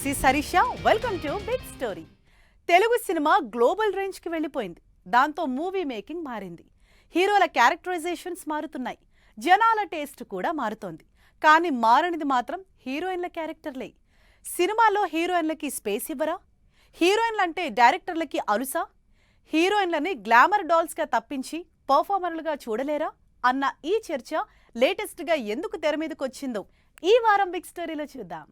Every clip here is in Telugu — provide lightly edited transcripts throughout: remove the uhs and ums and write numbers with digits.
This is Harish. Welcome to big story. Telugu cinema global రేంజ్కి వెళ్ళిపోయింది. దాంతో మూవీ మేకింగ్ మారింది. హీరోల క్యారెక్టరైజేషన్స్ మారుతున్నాయి. జనాల టేస్ట్ కూడా మారుతోంది. కానీ మారనిది మాత్రం హీరోయిన్ల క్యారెక్టర్లే. సినిమాలో హీరోయిన్లకి స్పేస్ ఇవ్వరా? హీరోయిన్లంటే డైరెక్టర్లకి అలుసా? హీరోయిన్లని గ్లామర్ డాల్స్గా తప్పించి పర్ఫార్మర్లుగా చూడలేరా అన్న ఈ చర్చ లేటెస్ట్గా ఎందుకు తెర మీదకి వచ్చిందో ఈ వారం బిగ్ స్టోరీలో చూద్దాం.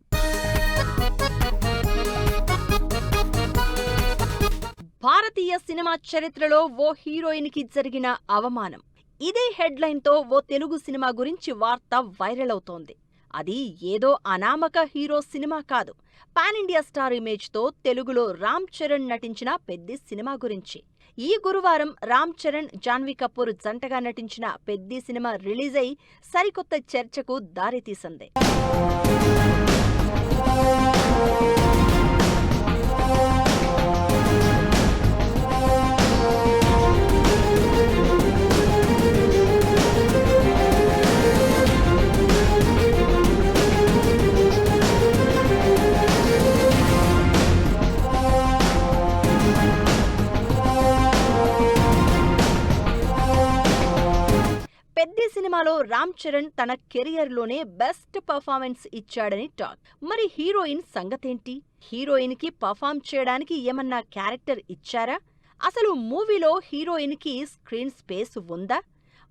భారతీయ సినిమా చరిత్రలో ఓ హీరోయిన్కి జరిగిన అవమానం. ఇదే హెడ్లైన్తో ఓ తెలుగు సినిమా గురించి వార్త వైరల్ అవుతోంది. అది ఏదో అనామక హీరో సినిమా కాదు. పాన్ ఇండియా స్టార్ ఇమేజ్తో తెలుగులో రామ్ చరణ్ నటించిన పెద్ది సినిమా గురించి. ఈ గురువారం రామ్ చరణ్, జాన్వీ కపూర్ జంటగా నటించిన పెద్ది సినిమా రిలీజ్ అయి సరికొత్త చర్చకు దారితీసింది. పెద్ది సినిమాలో రామ్ చరణ్ తన కెరియర్లోనే బెస్ట్ పర్ఫార్మెన్స్ ఇచ్చాడని టాక్. మరి హీరోయిన్ సంగతేంటి? హీరోయిన్కి పర్ఫార్మ్ చేయడానికి ఏమన్నా క్యారెక్టర్ ఇచ్చారా? అసలు మూవీలో హీరోయిన్కి స్క్రీన్ స్పేస్ ఉందా?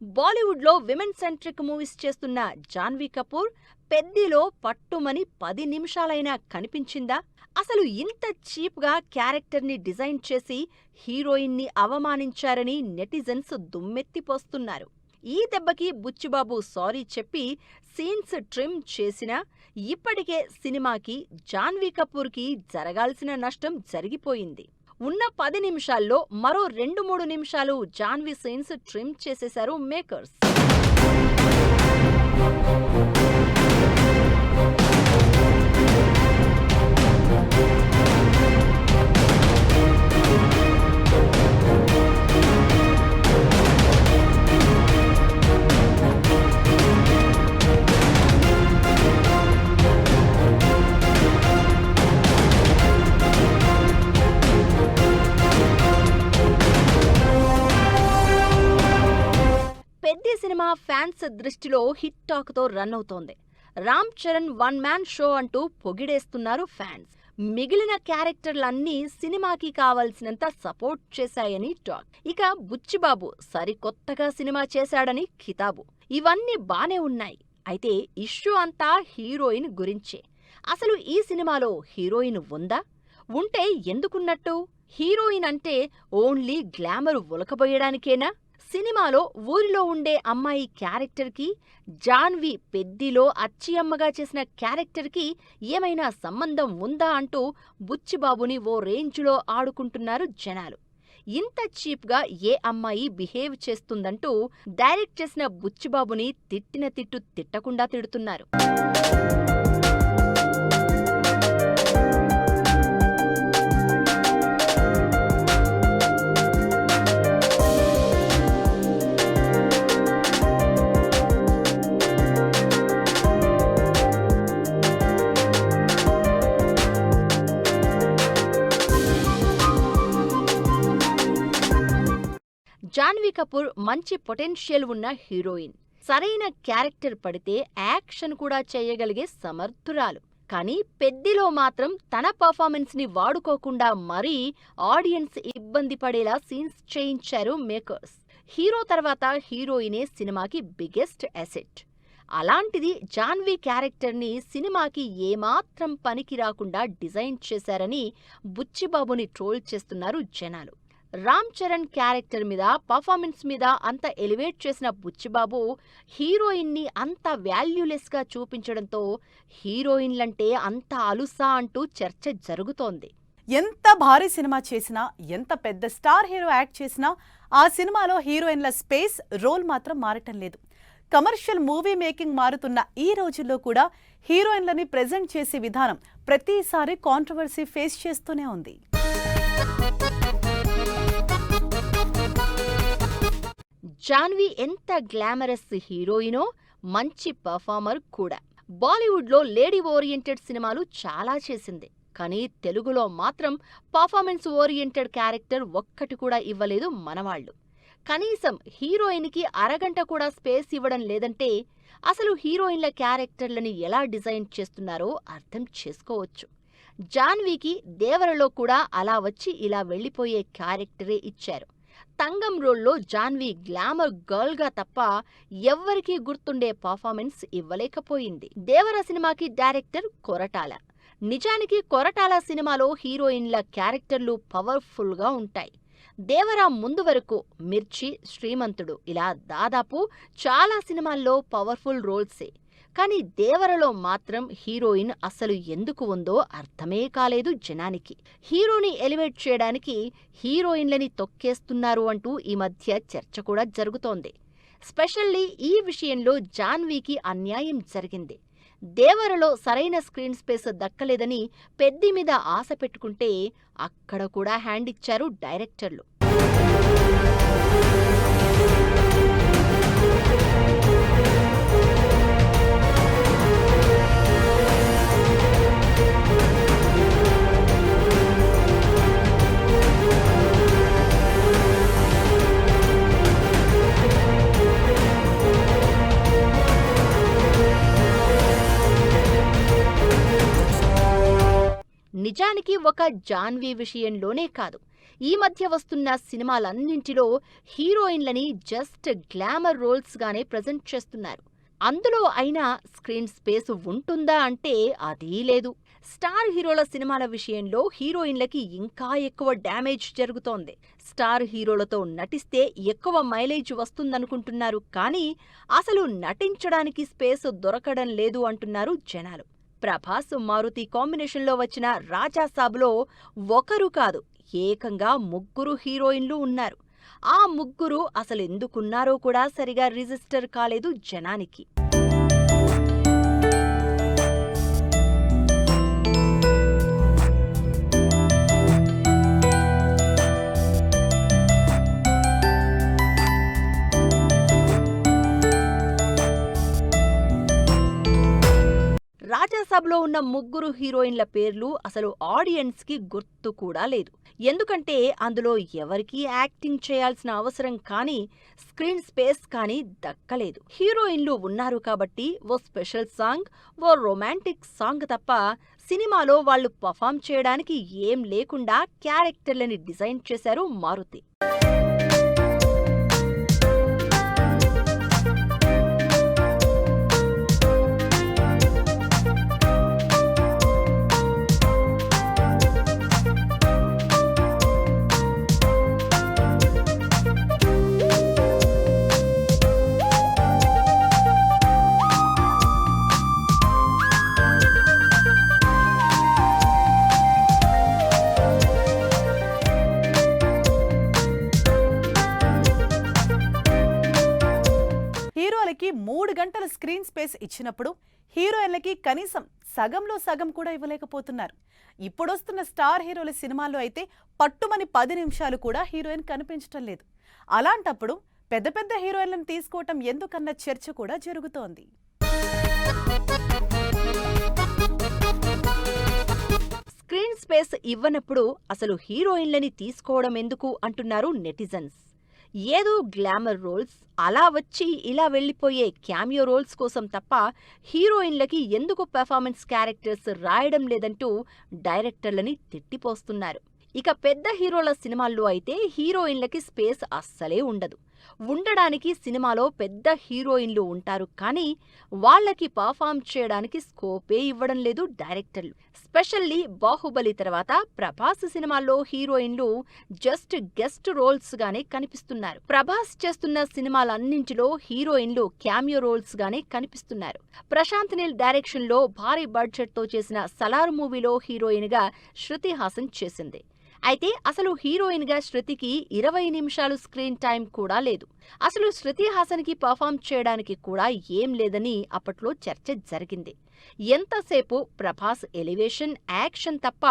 బాలీవుడ్లో విమెన్ సెంట్రిక్ మూవీస్ చేస్తున్న జాన్వీ కపూర్ పెద్దిలో పట్టుమని 10 నిమిషాలైనా కనిపించిందా? అసలు ఇంత చీప్గా క్యారెక్టర్ని డిజైన్ చేసి హీరోయిన్ని అవమానించారని నెటిజన్స్ దుమ్మెత్తిపోస్తున్నారు. ఈ దెబ్బకి బుచ్చిబాబు సారీ చెప్పి సీన్స్ ట్రిమ్ చేసినా ఇప్పటికే సినిమాకి జాన్వీ కపూర్కి జరగాల్సిన నష్టం జరిగిపోయింది. ఉన్న 10 నిమిషాల్లో మరో 2-3 నిమిషాలు జాన్వీ సీన్స్ ట్రిమ్ చేసేశారు మేకర్స్. పెద్ది సినిమా ఫ్యాన్స్ దృష్టిలో హిట్ టాక్తో రన్ అవుతోంది. Ram Charan one man show అంటూ పొగిడేస్తున్నారు ఫ్యాన్స్. మిగిలిన క్యారెక్టర్లన్నీ సినిమాకి కావాల్సినంత సపోర్ట్ చేశాయని టాక్. ఇక బుచ్చిబాబు సరికొత్తగా సినిమా చేశాడని ఖితాబు. ఇవన్నీ బానే ఉన్నాయి. అయితే ఇష్యూ అంతా హీరోయిన్ గురించే. అసలు ఈ సినిమాలో హీరోయిన్ ఉందా? ఉంటే ఎందుకున్నట్టు? హీరోయిన్ అంటే ఓన్లీ గ్లామర్ ఒలకబోయడానికేనా? సినిమాలో ఊరిలో ఉండే అమ్మాయి క్యారెక్టర్కి, జాన్వీ పెద్దిలో అచ్చి అమ్మగా చేసిన క్యారెక్టర్కి ఏమైనా సంబంధం ఉందా అంటూ బుచ్చిబాబుని ఓ రేంజ్లో ఆడుకుంటున్నారు జనాలు. ఇంత చీప్గా ఏ అమ్మాయి బిహేవ్ చేస్తుందంటూ డైరెక్ట్ చేసిన బుచ్చిబాబుని తిట్టిన తిట్టు తిట్టకుండా తిడుతున్నారు. జాన్వీ కపూర్ మంచి పొటెన్షియల్ ఉన్న హీరోయిన్. సరైన క్యారెక్టర్ పడితే యాక్షన్ కూడా చేయగలిగే సమర్థురాలు. కానీ పెద్దిలో మాత్రం తన పర్ఫార్మెన్స్ ని వాడుకోకుండా మరీ ఆడియన్స్ ఇబ్బంది పడేలా సీన్స్ చేయించారు మేకర్స్. హీరో తర్వాత హీరోయినే సినిమాకి బిగ్గెస్ట్ అసెట్. అలాంటిది జాన్వీ క్యారెక్టర్ని సినిమాకి ఏమాత్రం పనికి రాకుండా డిజైన్ చేశారని బుచ్చిబాబుని ట్రోల్ చేస్తున్నారు జనాలు. రామ్ చరణ్ క్యారెక్టర్ మీద, పర్ఫార్మెన్స్ మీద అంత ఎలివేట్ చేసిన బుచ్చిబాబు హీరోయిన్ని అంత వాల్యూలెస్గా చూపించడంతో హీరోయిన్లంటే అంత అలుసా అంటూ చర్చ జరుగుతోంది. ఎంత భారీ సినిమా చేసినా, ఎంత పెద్ద స్టార్ హీరో యాక్ట్ చేసినా ఆ సినిమాలో హీరోయిన్ల స్పేస్, రోల్ మాత్రం మారటం లేదు. కమర్షియల్ మూవీ మేకింగ్ మారుతున్న ఈ రోజుల్లో కూడా హీరోయిన్లని ప్రెజెంట్ చేసే విధానం ప్రతిసారి కాంట్రవర్సీ ఫేస్ చేస్తూనే ఉంది. జాన్వీ ఎంత గ్లామరస్ హీరోయినో మంచి పర్ఫార్మర్ కూడా. బాలీవుడ్లో లేడీ ఓరియంటెడ్ సినిమాలు చాలా చేసింది. కానీ తెలుగులో మాత్రం పర్ఫార్మెన్స్ ఓరియంటెడ్ క్యారెక్టర్ ఒక్కటి కూడా ఇవ్వలేదు మనవాళ్లు. కనీసం హీరోయిన్కి అరగంట కూడా స్పేస్ ఇవ్వడం లేదంటే అసలు హీరోయిన్ల క్యారెక్టర్లని ఎలా డిజైన్ చేస్తున్నారో అర్థం చేసుకోవచ్చు. జాన్వీకి దేవరలో కూడా అలా వచ్చి ఇలా వెళ్లిపోయే క్యారెక్టరే ఇచ్చారు. తంగం రోల్లో జాన్వీ గ్లామర్ గర్ల్గా తప్ప ఎవ్వరికీ గుర్తుండే పర్ఫార్మెన్స్ ఇవ్వలేకపోయింది. దేవర సినిమాకి డైరెక్టర్ కొరటాల. నిజానికి కొరటాల సినిమాలో హీరోయిన్ల క్యారెక్టర్లు పవర్ఫుల్గా ఉంటాయి. దేవర ముందు వరకు మిర్చి, శ్రీమంతుడు ఇలా దాదాపు చాలా సినిమాల్లో పవర్ఫుల్ రోల్సే. కానీ దేవరలో మాత్రం హీరోయిన్ అసలు ఎందుకు ఉందో అర్థమే కాలేదు జనానికి. హీరోని ఎలివేట్ చేయడానికి హీరోయిన్లని తొక్కేస్తున్నారు అంటూ ఈ మధ్య చర్చ కూడా జరుగుతోంది. స్పెషల్లీ ఈ విషయంలో జాన్వీకి అన్యాయం జరిగింది. దేవరలో సరైన స్క్రీన్ స్పేస్ దక్కలేదని పెద్ది మీద ఆశ పెట్టుకుంటే అక్కడ కూడా హ్యాండ్ ఇచ్చారు డైరెక్టర్లు. నిజానికి ఒక జాన్వీ విషయంలోనే కాదు, ఈ మధ్య వస్తున్న సినిమాలన్నింటిలో హీరోయిన్లని జస్ట్ గ్లామర్ రోల్స్గానే ప్రజెంట్ చేస్తున్నారు. అందులో అయినా స్క్రీన్ స్పేస్ ఉంటుందా అంటే అదీ లేదు. స్టార్ హీరోల సినిమాల విషయంలో హీరోయిన్లకి ఇంకా ఎక్కువ డ్యామేజ్ జరుగుతోంది. స్టార్ హీరోలతో నటిస్తే ఎక్కువ మైలేజ్ వస్తుందనుకుంటున్నారు, కానీ అసలు నటించడానికి స్పేస్ దొరకడం లేదు అంటున్నారు జనాలు. ప్రభాస్, మారుతి కాంబినేషన్లో వచ్చిన రాజాసాబ్లో ఒకరు కాదు, ఏకంగా 3 హీరోయిన్లు ఉన్నారు. ఆ 3 అసలెందుకున్నారో కూడా సరిగా రిజిస్టర్ కాలేదు జనానికి. రాజాసాబ్లో ఉన్న 3 హీరోయిన్ల పేర్లు అసలు ఆడియన్స్కి గుర్తు కూడా లేదు. ఎందుకంటే అందులో ఎవరికీ యాక్టింగ్ చేయాల్సిన అవసరం కానీ స్క్రీన్ స్పేస్ కానీ దక్కలేదు. హీరోయిన్లు ఉన్నారు కాబట్టి ఓ స్పెషల్ సాంగ్, ఓ రొమాంటిక్ సాంగ్ తప్ప సినిమాలో వాళ్లు పర్ఫామ్ చేయడానికి ఏం లేకుండా క్యారెక్టర్లని డిజైన్ చేశారు మారుతి. హీరోలకి 3 గంటల స్క్రీన్ స్పేస్ ఇచ్చినప్పుడు హీరోయిన్లకి కనీసం సగంలో సగం కూడా ఇవ్వలేకపోతున్నారు. ఇప్పుడొస్తున్న స్టార్ హీరోల సినిమాల్లో అయితే పట్టుమని 10 నిమిషాలు కూడా హీరోయిన్ కనిపించటం లేదు. అలాంటప్పుడు పెద్ద పెద్ద హీరోయిన్లను తీసుకోవటం ఎందుకన్న చర్చ కూడా జరుగుతోంది. స్క్రీన్ స్పేస్ ఇవ్వనప్పుడు అసలు హీరోయిన్లని తీసుకోవడం ఎందుకు అంటున్నారు నెటిజన్స్. ఏదో గ్లామర్ రోల్స్, అలా వచ్చి ఇలా వెళ్లిపోయే క్యామియో రోల్స్ కోసం తప్ప హీరోయిన్లకి ఎందుకు పెర్ఫార్మెన్స్ క్యారెక్టర్స్ రాయడం లేదంటూ డైరెక్టర్లని తిట్టిపోస్తున్నారు. ఇక పెద్ద హీరోల సినిమాల్లో అయితే హీరోయిన్లకి స్పేస్ అస్సలే ఉండదు. ఉండడానికి సినిమాలో పెద్ద హీరోయిన్లు ఉంటారు, కానీ వాళ్లకి పర్ఫామ్ చేయడానికి స్కోపే ఇవ్వడం లేదు డైరెక్టర్లు. స్పెషల్లీ బాహుబలి తర్వాత ప్రభాస్ సినిమాల్లో హీరోయిన్లు జస్ట్ గెస్ట్ రోల్స్ గానే కనిపిస్తున్నారు. ప్రభాస్ చేస్తున్న సినిమాలన్నింటిలో హీరోయిన్లు క్యామియో రోల్స్ గానే కనిపిస్తున్నారు. ప్రశాంత్ నీల్ డైరెక్షన్ లో భారీ బడ్జెట్ తో చేసిన సలార్ మూవీలో హీరోయిన్ గా శృతి హాసన్ చేసింది. అయితే అసలు హీరోయిన్ గా శృతికి 20 నిమిషాలు స్క్రీన్ టైం కూడా లేదు. అసలు శృతి హాసన్ కి పర్ఫామ్ చేయడానికి కూడా ఏం లేదని అప్పట్లో చర్చ జరిగింది. ఎంతసేపు ప్రభాస్ ఎలివేషన్, యాక్షన్ తప్ప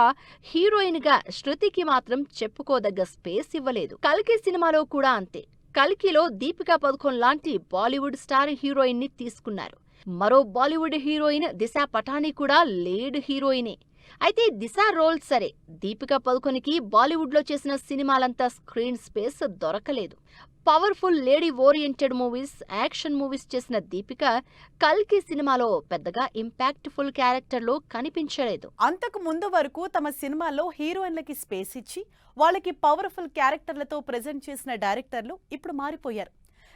హీరోయిన్ గా శృతికి మాత్రం చెప్పుకోదగ్గ స్పేస్ ఇవ్వలేదు. కల్కి సినిమాలో కూడా అంతే. కల్కిలో దీపికా పదుకోన్ లాంటి బాలీవుడ్ స్టార్ హీరోయిన్ ని తీసుకున్నారు. మరో బాలీవుడ్ హీరోయిన్ దిశా పటానీ కూడా లీడ్ హీరోయినే. అయితే దిశ రోల్ సరే, దీపికా పదుకొనికి బాలీవుడ్లో చేసిన సినిమాలంతా స్క్రీన్ స్పేస్ దొరకలేదు. Powerful lady oriented movies, action movies చేసిన దీపిక కల్కి సినిమాలో పెద్దగా ఇంపాక్ట్ఫుల్ క్యారెక్టర్లో కనిపించలేదు. అంతకు ముందు వరకు తమ సినిమాల్లో హీరోయిన్లకి స్పేస్ ఇచ్చి వాళ్ళకి పవర్ఫుల్ క్యారెక్టర్లతో ప్రెజెంట్ చేసిన డైరెక్టర్లు ఇప్పుడు మారిపోయారు.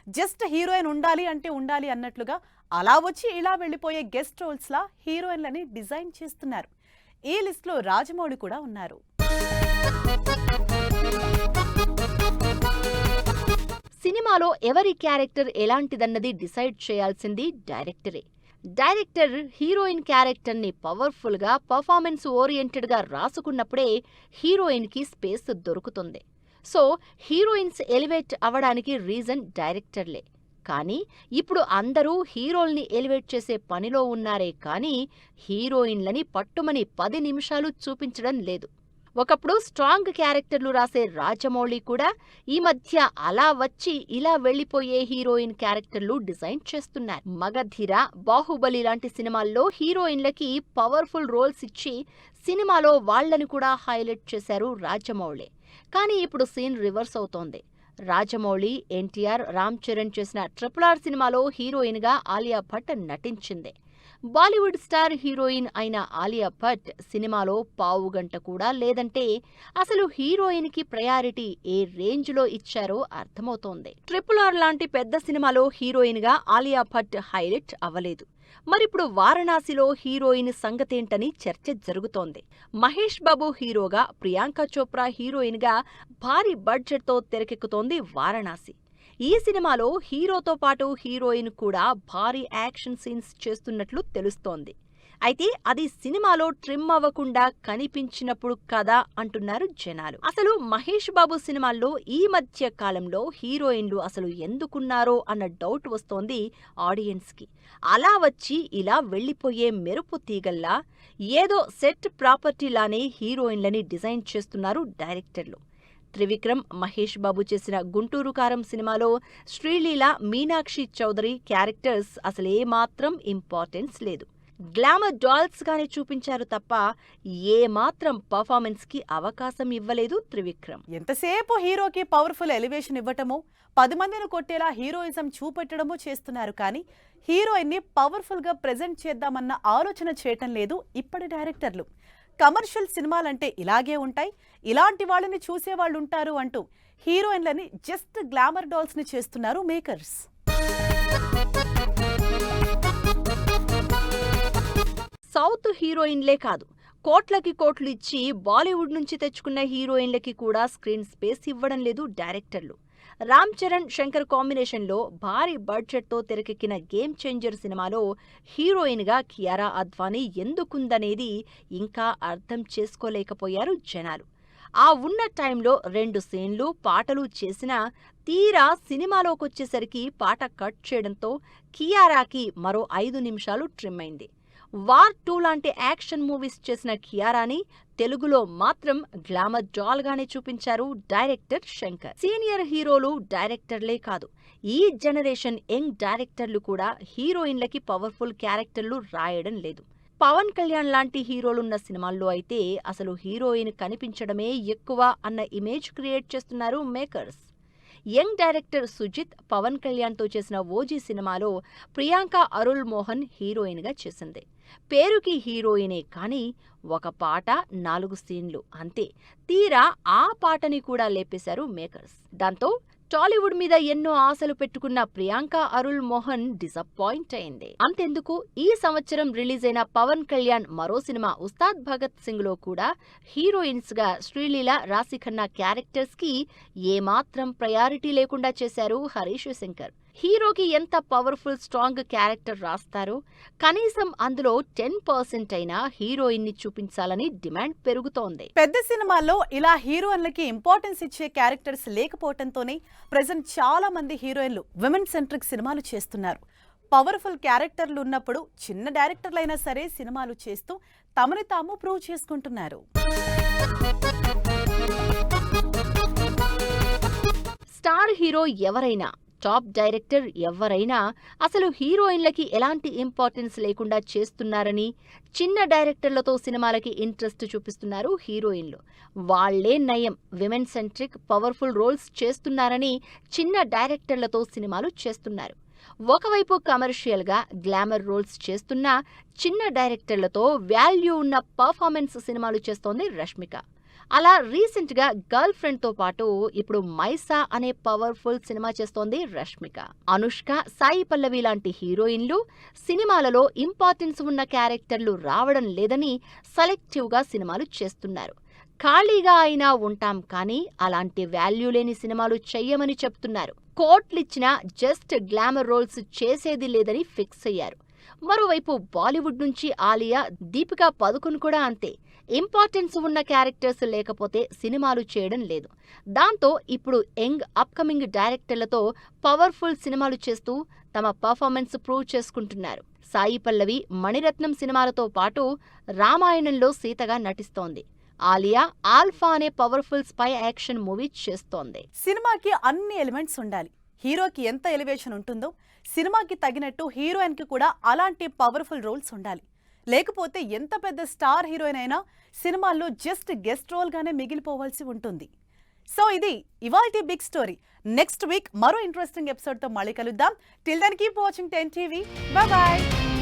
జస్ట్ హీరోయిన్ ఉండాలి అంటే ఉండాలి అన్నట్లుగా అలా వచ్చి ఇలా వెళ్లిపోయే గెస్ట్ రోల్స్ లా హీరోయిన్లని డిజైన్ చేస్తున్నారు. ఈ లిస్ట్లో రాజమౌళి కూడా ఉన్నారు. సినిమాలో ఎవరి క్యారెక్టర్ ఎలాంటిదన్నది డిసైడ్ చేయాల్సింది డైరెక్టరే. డైరెక్టర్ హీరోయిన్ క్యారెక్టర్ని పవర్ఫుల్గా, పర్ఫార్మెన్స్ ఓరియంటెడ్గా రాసుకున్నప్పుడే హీరోయిన్కి స్పేస్ దొరుకుతుంది. సో హీరోయిన్స్ ఎలివేట్ అవ్వడానికి రీజన్ డైరెక్టర్లే. కానీ ఇప్పుడు అందరూ హీరోల్ని ఎలివేట్ చేసే పనిలో ఉన్నారే కానీ హీరోయిన్లని పట్టుమని 10 నిమిషాలు చూపించడం లేదు. ఒకప్పుడు స్ట్రాంగ్ క్యారెక్టర్లు రాసే రాజమౌళి కూడా ఈ మధ్య అలా వచ్చి ఇలా వెళ్లిపోయే హీరోయిన్ క్యారెక్టర్లు డిజైన్ చేస్తున్నారు. మగధీర, బాహుబలి లాంటి సినిమాల్లో హీరోయిన్లకి పవర్ఫుల్ రోల్స్ ఇచ్చి సినిమాలో వాళ్లను కూడా హైలైట్ చేశారు రాజమౌళి. కానీ ఇప్పుడు సీన్ రివర్స్ అవుతోంది. రాజమౌళి, ఎన్టీఆర్, రామ్ చరణ్ చేసిన RRR సినిమాలో హీరోయిన్గా ఆలియా భట్ నటించింది. బాలీవుడ్ స్టార్ హీరోయిన్ అయిన ఆలియా భట్ సినిమాలో పావుగంట కూడా లేదంటే అసలు హీరోయిన్కి ప్రయారిటీ ఏ రేంజ్లో ఇచ్చారో అర్థమవుతోంది. RRR లాంటి పెద్ద సినిమాలో హీరోయిన్గా ఆలియా భట్ హైలైట్ అవ్వలేదు. మరిప్పుడు వారణాసిలో హీరోయిన్ సంగతేంటని చర్చ జరుగుతోంది. మహేష్ బాబు హీరోగా, ప్రియాంక చోప్రా హీరోయిన్గా భారీ బడ్జెట్తో తెరకెక్కుతోంది వారణాసి. ఈ సినిమాలో హీరోతో పాటు హీరోయిన్ కూడా భారీ యాక్షన్ సీన్స్ చేస్తున్నట్లు తెలుస్తోంది. అయితే అది సినిమాలో ట్రిమ్ అవ్వకుండా కనిపించినప్పుడు కదా అంటున్నారు జనాలు. అసలు మహేష్ బాబు సినిమాల్లో ఈ మధ్య కాలంలో హీరోయిన్లు అసలు ఎందుకున్నారో అన్న డౌట్ వస్తోంది ఆడియన్స్కి. అలా వచ్చి ఇలా వెళ్లిపోయే మెరుపు తీగల్లా, ఏదో సెట్ ప్రాపర్టీలానే హీరోయిన్లని డిజైన్ చేస్తున్నారు డైరెక్టర్లు. త్రివిక్రమ్, మహేష్ బాబు చేసిన గుంటూరు కారం సినిమాలో శ్రీలీల, మీనాక్షి చౌదరి క్యారెక్టర్స్ అసలేమాత్రం ఇంపార్టెన్స్ లేదు. గ్లామర్ డాల్స్ గానే చూపించారు తప్ప ఏమాత్రం పర్ఫార్మెన్స్ కి అవకాశం ఇవ్వలేదు త్రివిక్రమ్. ఎంతసేపు హీరోకి పవర్ఫుల్ ఎలివేషన్ ఇవ్వటమో, 10 మందిని కొట్టేలా హీరోయిజం చూపెట్టడమో చేస్తున్నారు. కానీ హీరోయిన్ ని పవర్ఫుల్ గా ప్రెజెంట్ చేద్దామన్న ఆలోచన చేయటం లేదు ఇప్పటి డైరెక్టర్లు. కమర్షియల్ సినిమాలంటే ఇలాగే ఉంటాయి, ఇలాంటి వాళ్ళని చూసేవాళ్ళు ఉంటారు అంటూ హీరోయిన్లని జస్ట్ గ్లామర్ డాల్స్ ని చేస్తున్నారు మేకర్స్. సౌత్ హీరోయిన్లే కాదు, కోట్లకి కోట్లు ఇచ్చి బాలీవుడ్ నుంచి తెచ్చుకున్న హీరోయిన్లకి కూడా స్క్రీన్ స్పేస్ ఇవ్వడం లేదు డైరెక్టర్లు. రామ్ చరణ్, శంకర్ కాంబినేషన్లో భారీ బడ్జెట్తో తెరకెక్కిన గేమ్ చేంజర్ సినిమాలో హీరోయిన్గా కియారా అద్వానీ ఎందుకుందనేది ఇంకా అర్థం చేసుకోలేకపోయారు జనాలు. ఆ ఉన్న టైంలో 2 సీన్లు, పాటలు చేసినా తీరా సినిమాలోకొచ్చేసరికి పాట కట్ చేయడంతో కియారాకి మరో 5 నిమిషాలు ట్రిమ్ అయింది. వార్ 2 లాంటి యాక్షన్ మూవీస్ చేసిన కియారాని తెలుగులో మాత్రం గ్లామర్ డాల్ గానే చూపించారు డైరెక్టర్ శంకర్. సీనియర్ హీరోలు, డైరెక్టర్లే కాదు, ఈ జనరేషన్ యంగ్ డైరెక్టర్లు కూడా హీరోయిన్లకి పవర్ఫుల్ క్యారెక్టర్లు రాయడం లేదు. పవన్ కళ్యాణ్ లాంటి హీరోలున్న సినిమాల్లో అయితే అసలు హీరోయిన్ కనిపించడమే ఎక్కువ అన్న ఇమేజ్ క్రియేట్ చేస్తున్నారు makers. Young director Sujeeth Pawan కళ్యాణ్తో చేసిన ఓజీ సినిమాలో ప్రియాంక అరుళ్ మోహన్ హీరోయిన్గా చేసింది. పేరుకి హీరోయినే కానీ ఒక పాట, 4 సీన్లు అంతే. తీరా ఆ పాటని కూడా లేపేశారు మేకర్స్. దాంతో టాలీవుడ్ మీద ఎన్నో ఆశలు పెట్టుకున్న ప్రియాంక అరుళ్ మోహన్ డిసప్పాయింట్ అయింది. అంతెందుకు, ఈ సంవత్సరం రిలీజ్ అయిన పవన్ కళ్యాణ్ మరో సినిమా ఉస్తాద్ భగత్ సింగ్ లో కూడా హీరోయిన్స్ గా శ్రీలీల, రాశిఖన్నా క్యారెక్టర్స్ కి ఏమాత్రం ప్రయారిటీ లేకుండా చేశారు హరీష్ శంకర్. హీరోకి ఎంత పవర్ఫుల్ స్ట్రాంగ్ క్యారెక్టర్ రాస్తారో కనీసం అందులో 10% అయినా హీరోయిన్ ని చూపించాలని డిమాండ్ పెరుగుతోంది. పెద్ద సినిమాల్లో ఇలా హీరోయిన్లకి ఇంపార్టెన్స్ ఇచ్చే క్యారెక్టర్స్ లేకపోవడంతోనే ప్రెజెంట్ చాలా మంది హీరోయిన్లు విమెన్ సెంట్రిక్ సినిమాలు చేస్తున్నారు. పవర్ఫుల్ క్యారెక్టర్లు ఉన్నప్పుడు చిన్న డైరెక్టర్లైనా సరే సినిమాలు చేస్తూ తమని తాము ప్రూవ్ చేసుకుంటున్నారు. స్టార్ హీరో ఎవరైనా టాప్ డైరెక్టర్ ఎవరైనా అసలు హీరోయిన్లకి ఎలాంటి ఇంపార్టెన్స్ లేకుండా చేస్తున్నారని, చిన్న డైరెక్టర్లతో సినిమాలకి ఇంట్రెస్ట్ చూపిస్తున్నారు హీరోయిన్లు. వాళ్లే నయం, విమెన్ సెంట్రిక్ పవర్ఫుల్ రోల్స్ చేస్తున్నారని చిన్న డైరెక్టర్లతో సినిమాలు చేస్తున్నారు. ఒకవైపు కమర్షియల్గా గ్లామర్ రోల్స్ చేస్తున్నా చిన్న డైరెక్టర్లతో వాల్యూ ఉన్న పర్ఫార్మెన్స్ సినిమాలు చేస్తోంది రష్మిక. అలా రీసెంట్గా గర్ల్ ఫ్రెండ్తో పాటు ఇప్పుడు మైసా అనే పవర్ఫుల్ సినిమా చేస్తోంది రష్మిక. అనుష్క, సాయి పల్లవి లాంటి హీరోయిన్లు సినిమాలలో ఇంపార్టెన్స్ ఉన్న క్యారెక్టర్లు రావడం లేదని సెలెక్టివ్గా సినిమాలు చేస్తున్నారు. ఖాళీగా అయినా ఉంటాం కానీ అలాంటి వాల్యూ లేని సినిమాలు చెయ్యమని చెప్తున్నారు. కోట్లిచ్చినా జస్ట్ గ్లామర్ రోల్స్ చేసేది లేదని ఫిక్స్ అయ్యారు. మరోవైపు బాలీవుడ్ నుంచి ఆలియా, దీపికా పదుకొన్ కూడా అంతే. ఇంపార్టెన్స్ ఉన్న క్యారెక్టర్స్ లేకపోతే సినిమాలు చేయడం లేదు. దాంతో ఇప్పుడు యంగ్ అప్కమింగ్ డైరెక్టర్లతో పవర్ఫుల్ సినిమాలు చేస్తూ తమ పర్ఫార్మెన్స్ ప్రూవ్ చేసుకుంటున్నారు. సాయి పల్లవి మణిరత్నం సినిమాలతో పాటు రామాయణంలో సీతగా నటిస్తోంది. ఆలియా ఆల్ఫా అనే పవర్ఫుల్ స్పై యాక్షన్ మూవీ చేస్తోంది. సినిమాకి అన్ని ఎలిమెంట్స్ ఉండాలి. హీరోకి ఎంత ఎలివేషన్ ఉంటుందో సినిమాకి తగినట్టు హీరోయిన్ కి కూడా అలాంటి పవర్ఫుల్ రోల్స్ ఉండాలి. లేకపోతే ఎంత పెద్ద స్టార్ హీరోయిన్ అయినా సినిమాల్లో జస్ట్ గెస్ట్ రోల్ గానే మిగిలిపోవాల్సి ఉంటుంది. సో ఇది ఇవాల్టి బిగ్ స్టోరీ. నెక్స్ట్ వీక్ మరో ఇంట్రెస్టింగ్ ఎపిసోడ్ తో మళ్ళీ కలుద్దాం. Till then keep watching 10 TV. Bye by.